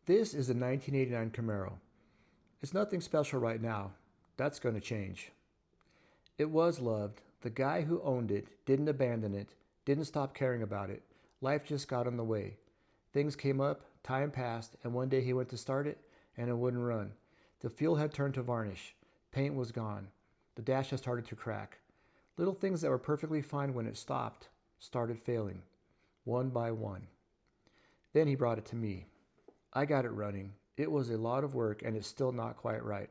This is a 1989 Camaro. It's nothing special right now. That's going to change. It was loved. The guy who owned it didn't abandon it, didn't stop caring about it. Life just got in the way. Things came up, time passed, and one day he went to start it, and it wouldn't run. The fuel had turned to varnish. Paint was gone. The dash had started to crack. Little things that were perfectly fine when it stopped started failing, one by one. Then he brought it to me. I got it running. It was a lot of work, and it's still not quite right.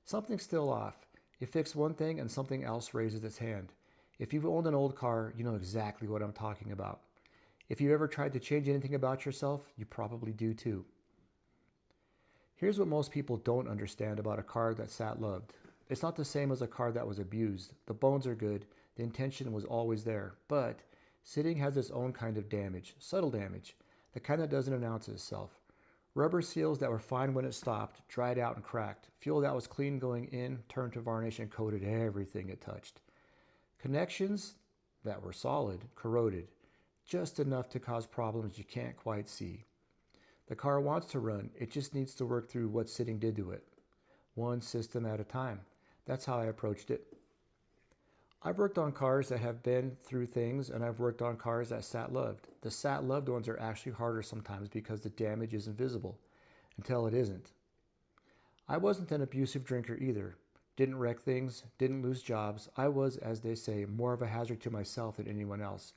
Something's still off. You fix one thing, and something else raises its hand. If you've owned an old car, you know exactly what I'm talking about. If you've ever tried to change anything about yourself, you probably do too. Here's what most people don't understand about a car that sat loved. It's not the same as a car that was abused. The bones are good. The intention was always there. But sitting has its own kind of damage, subtle damage, the kind that doesn't announce itself. Rubber seals that were fine when it stopped, dried out and cracked. Fuel that was clean going in, turned to varnish and coated everything it touched. Connections that were solid, corroded, just enough to cause problems you can't quite see. The car wants to run, it just needs to work through what sitting did to it. One system at a time. That's how I approached it. I've worked on cars that have been through things, and I've worked on cars that sat loved. The sat loved ones are actually harder sometimes because the damage isn't visible until it isn't. I wasn't an abusive drinker either. Didn't wreck things, didn't lose jobs. I was, as they say, more of a hazard to myself than anyone else.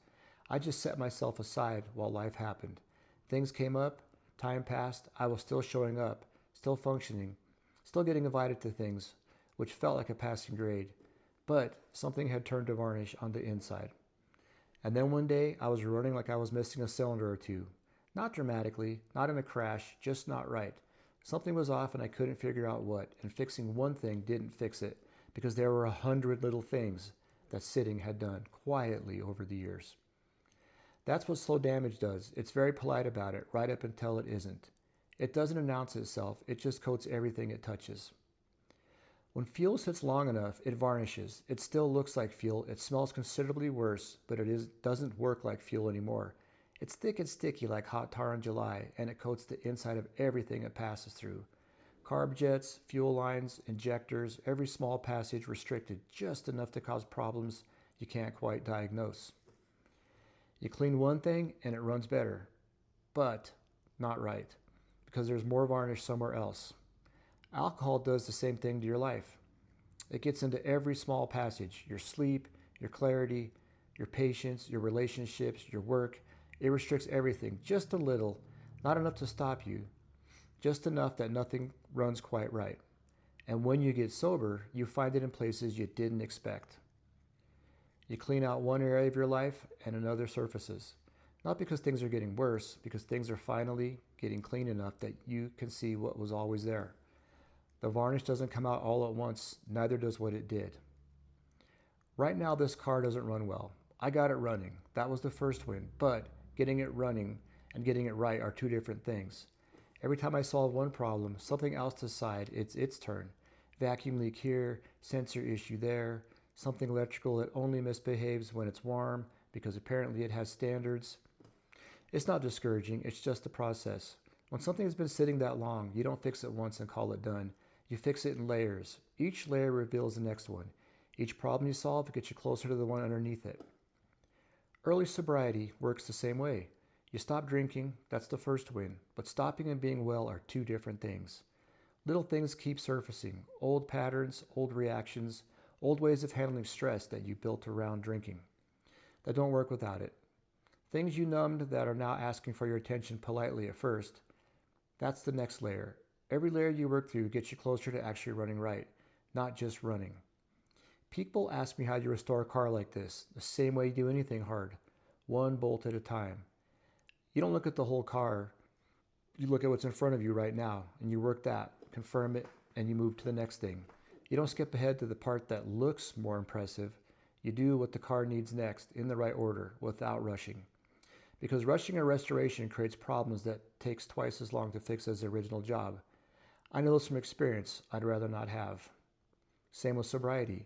I just set myself aside while life happened. Things came up, time passed, I was still showing up, still functioning, still getting invited to things, which felt like a passing grade. But something had turned to varnish on the inside. And then one day, I was running like I was missing a cylinder or two. Not dramatically, not in a crash, just not right. Something was off and I couldn't figure out what, and fixing one thing didn't fix it, because there were 100 little things that sitting had done quietly over the years. That's what slow damage does. It's very polite about it, right up until it isn't. It doesn't announce itself, it just coats everything it touches. When fuel sits long enough, it varnishes. It still looks like fuel. It smells considerably worse, but doesn't work like fuel anymore. It's thick and sticky like hot tar in July, and it coats the inside of everything it passes through. Carb jets, fuel lines, injectors, every small passage restricted just enough to cause problems you can't quite diagnose. You clean one thing and it runs better, but not right, because there's more varnish somewhere else. Alcohol does the same thing to your life. It gets into every small passage, your sleep, your clarity, your patience, your relationships, your work. It restricts everything, just a little, not enough to stop you, just enough that nothing runs quite right. And when you get sober, you find it in places you didn't expect. You clean out one area of your life and another surfaces. Not because things are getting worse, because things are finally getting clean enough that you can see what was always there. The varnish doesn't come out all at once, neither does what it did. Right now, this car doesn't run well. I got it running. That was the first win. But getting it running and getting it right are two different things. Every time I solve one problem, something else decides it's its turn. Vacuum leak here, sensor issue there, something electrical that only misbehaves when it's warm because apparently it has standards. It's not discouraging, it's just the process. When something has been sitting that long, you don't fix it once and call it done. You fix it in layers. Each layer reveals the next one. Each problem you solve gets you closer to the one underneath it. Early sobriety works the same way. You stop drinking, that's the first win, but stopping and being well are two different things. Little things keep surfacing, old patterns, old reactions, old ways of handling stress that you built around drinking that don't work without it. Things you numbed that are now asking for your attention politely at first. That's the next layer. Every layer you work through gets you closer to actually running right, not just running. People ask me how you restore a car like this, the same way you do anything hard, one bolt at a time. You don't look at the whole car, you look at what's in front of you right now, and you work that, confirm it, and you move to the next thing. You don't skip ahead to the part that looks more impressive. You do what the car needs next, in the right order, without rushing. Because rushing a restoration creates problems that takes twice as long to fix as the original job. I know this from experience I'd rather not have. Same with sobriety.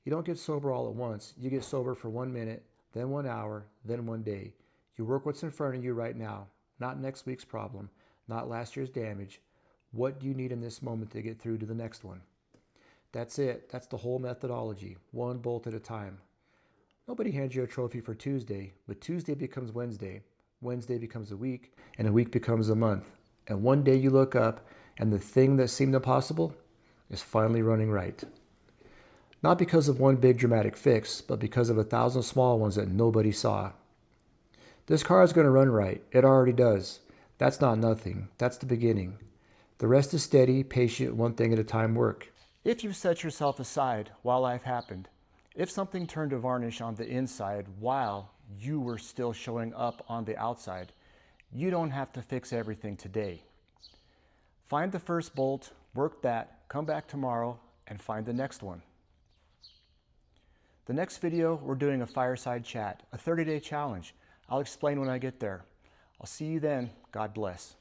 You don't get sober all at once. You get sober for 1 minute, then 1 hour, then 1 day. You work what's in front of you right now, not next week's problem, not last year's damage. What do you need in this moment to get through to the next one? That's it. That's the whole methodology, one bolt at a time. Nobody hands you a trophy for Tuesday, but Tuesday becomes Wednesday. Wednesday becomes a week, and a week becomes a month. And one day you look up, and the thing that seemed impossible is finally running right. Not because of one big dramatic fix, but because of 1,000 small ones that nobody saw. This car is going to run right. It already does. That's not nothing. That's the beginning. The rest is steady, patient, one thing at a time work. If you've set yourself aside while life happened, if something turned to varnish on the inside while you were still showing up on the outside, you don't have to fix everything today. Find the first bolt, work that, come back tomorrow, and find the next one. The next video, we're doing a fireside chat, a 30-day challenge. I'll explain when I get there. I'll see you then. God bless.